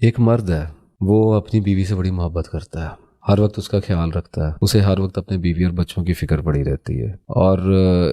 ایک مرد ہے، وہ اپنی بیوی سے بڑی محبت کرتا ہے، ہر وقت اس کا خیال رکھتا ہے، اسے ہر وقت اپنے بیوی اور بچوں کی فکر پڑی رہتی ہے، اور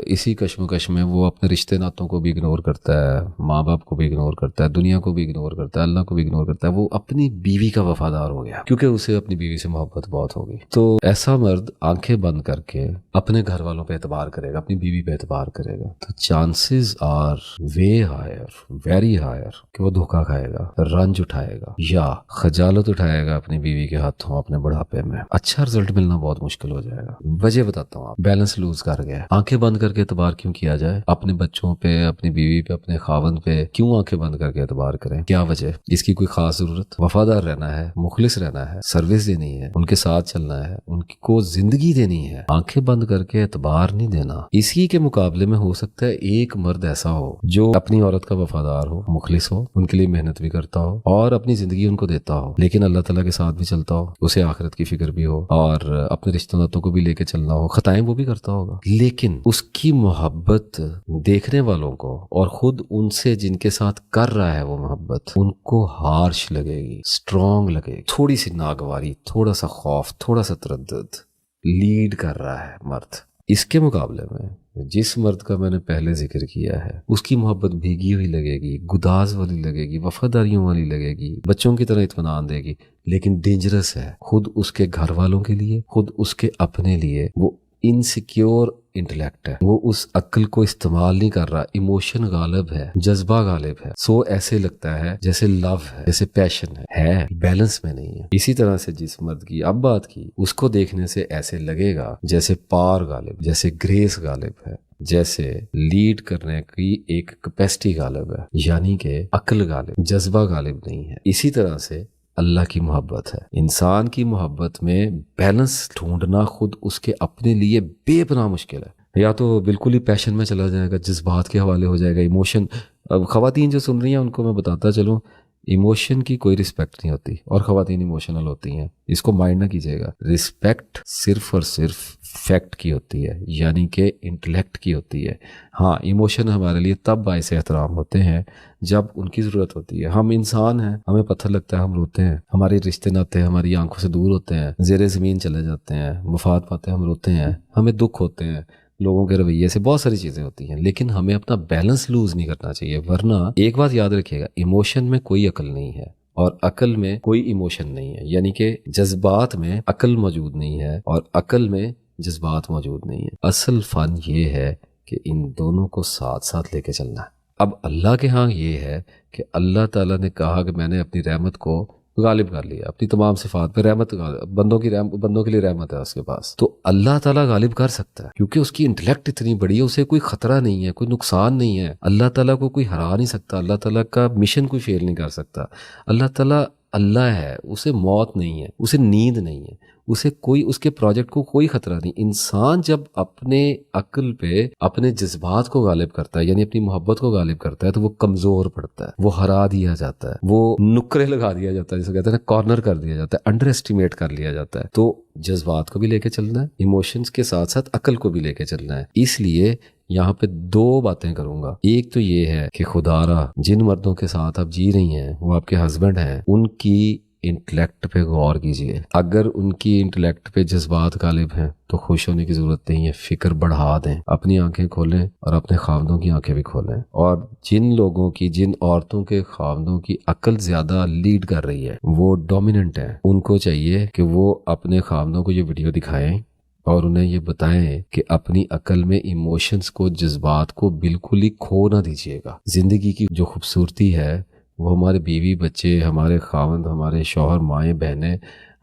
اسی کشمکش میں وہ اپنے رشتے ناتوں کو بھی اگنور کرتا ہے، ماں باپ کو بھی اگنور کرتا ہے، دنیا کو بھی اگنور کرتا ہے، اللہ کو بھی اگنور کرتا ہے۔ وہ اپنی بیوی کا وفادار ہو گیا کیونکہ اسے اپنی بیوی سے محبت بہت ہوگی۔ تو ایسا مرد آنکھیں بند کر کے اپنے گھر والوں پہ اعتبار کرے گا، اپنی بیوی پہ اعتبار کرے گا، تو chances are way higher, very higher کہ وہ دھوکہ کھائے گا، رنج اٹھائے گا یا خجالت اٹھائے گا اپنی بیوی کے ہاتھوں اپنے بڑھاپے میں۔ اچھا رزلٹ ملنا بہت مشکل ہو جائے گا۔ وجہ بتاتا ہوں، آپ بیلنس لوز کر گئے۔ آنکھیں بند کر کے اعتبار کیوں کیا جائے؟ اپنے بچوں پہ، اپنی بیوی پہ، اپنے خاوند پہ کیوں آنکھیں بند کر کے اعتبار کریں؟ کیا وجہ؟ اس کی کوئی خاص ضرورت؟ وفادار رہنا ہے، مخلص رہنا ہے، سروس دینی ہے، ان کے ساتھ چلنا ہے، ان کو زندگی دینی ہے۔ آنکھیں بند کر کے اعتبار نہیں دینا۔ اسی کے مقابلے میں ہو سکتا ہے ایک مرد ایسا ہو جو اپنی عورت کا وفادار ہو، مخلص ہو، ان کے لیے محنت بھی کرتا ہو اور اپنی زندگی ان کو دیتا ہو، لیکن اللہ تعالیٰ کے ساتھ بھی چلتا ہو، اسے آخرت کی فکر بھی ہو اور اپنے رشتہ ناتوں کو بھی لے کے چلنا ہو، خطائیں وہ بھی کرتا ہوگا، لیکن اس کی محبت دیکھنے والوں کو اور خود ان سے جن کے ساتھ کر رہا ہے وہ محبت، ان کو ہارش لگے گی، اسٹرانگ لگے گی، تھوڑی سی ناگواری، تھوڑا سا خوف، تھوڑا سا تردد لیڈ کر رہا ہے مرد۔ اس کے مقابلے میں جس مرد کا میں نے پہلے ذکر کیا ہے، اس کی محبت بھیگی ہوئی لگے گی، گداز والی لگے گی، وفاداریوں والی لگے گی، بچوں کی طرح اطمینان دے گی، لیکن ڈینجرس ہے، خود اس کے گھر والوں کے لیے، خود اس کے اپنے لیے۔ وہ انسیکیور انٹلیکٹ ہے، وہ اس عقل کو استعمال نہیں کر رہا، ایموشن غالب ہے، جذبہ غالب ہے، سو ایسے لگتا ہے جیسے لو ہے، جیسے پیشن ہے بیلنس میں نہیں ہے۔ اسی طرح سے جس مرد کی اب بات کی، اس کو دیکھنے سے ایسے لگے گا جیسے پار غالب، جیسے گریس غالب ہے، جیسے لیڈ کرنے کی ایک کیپیسٹی غالب ہے، یعنی کہ عقل غالب، جذبہ غالب نہیں ہے۔ اسی طرح سے اللہ کی محبت ہے۔ انسان کی محبت میں بیلنس ڈھونڈنا خود اس کے اپنے لیے بے پناہ مشکل ہے۔ یا تو بالکل ہی پیشن میں چلا جائے گا، جذبات کے حوالے ہو جائے گا، ایموشن۔ اب خواتین جو سن رہی ہیں ان کو میں بتاتا چلوں، ایموشن کی کوئی رسپیکٹ نہیں ہوتی اور خواتین ایموشنل ہوتی ہیں، اس کو مائنڈ نہ کیجیے گا۔ رسپیکٹ صرف اور صرف فیکٹ کی ہوتی ہے، یعنی کہ انٹلیکٹ کی ہوتی ہے۔ ہاں، ایموشن ہمارے لیے تب باعث احترام ہوتے ہیں جب ان کی ضرورت ہوتی ہے۔ ہم انسان ہیں، ہمیں پتھر لگتا ہے، ہم روتے ہیں، ہمارے رشتے ناتے ہماری آنکھوں سے دور ہوتے ہیں، زیر زمین چلے جاتے ہیں، مفاد پاتے ہیں، ہم روتے ہیں، ہمیں دکھ ہوتے ہیں، لوگوں کے رویے سے بہت ساری چیزیں ہوتی ہیں، لیکن ہمیں اپنا بیلنس لوز نہیں کرنا چاہیے، ورنہ ایک بات یاد رکھیے گا، ایموشن میں کوئی عقل نہیں ہے اور عقل میں کوئی ایموشن نہیں ہے، یعنی کہ جذبات میں عقل موجود نہیں ہے اور عقل میں جذبات موجود نہیں ہے۔ اصل فن یہ ہے کہ ان دونوں کو ساتھ ساتھ لے کے چلنا ہے۔ اب اللہ کے ہاں یہ ہے کہ اللہ تعالیٰ نے کہا کہ میں نے اپنی رحمت کو غالب کر لیا، اپنی تمام صفات پہ رحمت، بندوں کے لیے رحمت ہے اس کے پاس، تو اللہ تعالیٰ غالب کر سکتا ہے کیونکہ اس کی انٹلیکٹ اتنی بڑی ہے، اسے کوئی خطرہ نہیں ہے، کوئی نقصان نہیں ہے، اللہ تعالیٰ کو کوئی ہرا نہیں سکتا، اللہ تعالیٰ کا مشن کوئی فیل نہیں کر سکتا۔ اللہ تعالیٰ اللہ ہے، اسے موت نہیں ہے، اسے نیند نہیں ہے، اسے کوئی، اس کے پروجیکٹ کو کوئی خطرہ نہیں۔ انسان جب اپنے عقل پہ اپنے جذبات کو غالب کرتا ہے، یعنی اپنی محبت کو غالب کرتا ہے، تو وہ کمزور پڑتا ہے، وہ ہرا دیا جاتا ہے، وہ نکرے لگا دیا جاتا ہے، جسے کہتے ہیں نا، کارنر کر دیا جاتا ہے، انڈر اسٹیمیٹ کر لیا جاتا ہے۔ تو جذبات کو بھی لے کے چلنا ہے، ایموشنز کے ساتھ ساتھ عقل کو بھی لے کے چلنا ہے۔ اس لیے یہاں پہ دو باتیں کروں گا۔ ایک تو یہ ہے کہ خدا را جن مردوں کے ساتھ آپ جی رہی ہیں وہ آپ کے ہسبینڈ ہیں، ان کی انٹلیکٹ پہ غور کیجئے۔ اگر ان کی انٹلیکٹ پہ جذبات غالب ہیں تو خوش ہونے کی ضرورت نہیں ہے، فکر بڑھا دیں، اپنی آنکھیں کھولیں اور اپنے خاوندوں کی آنکھیں بھی کھولیں۔ اور جن لوگوں کی، جن عورتوں کے خاوندوں کی عقل زیادہ لیڈ کر رہی ہے، وہ ڈومیننٹ ہیں، ان کو چاہیے کہ وہ اپنے خاوندوں کو یہ ویڈیو دکھائیں اور انہیں یہ بتائیں کہ اپنی عقل میں ایموشنز کو، جذبات کو بالکل ہی کھو نہ دیجیے گا۔ زندگی کی جو خوبصورتی ہے وہ ہمارے بیوی بچے، ہمارے خاوند، ہمارے شوہر، مائیں بہنیں،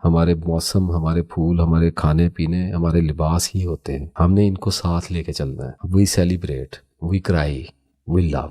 ہمارے موسم، ہمارے پھول، ہمارے کھانے پینے، ہمارے لباس ہی ہوتے ہیں۔ ہم نے ان کو ساتھ لے کے چلنا ہے۔ وی سیلیبریٹ، وی کرائی، وی لو۔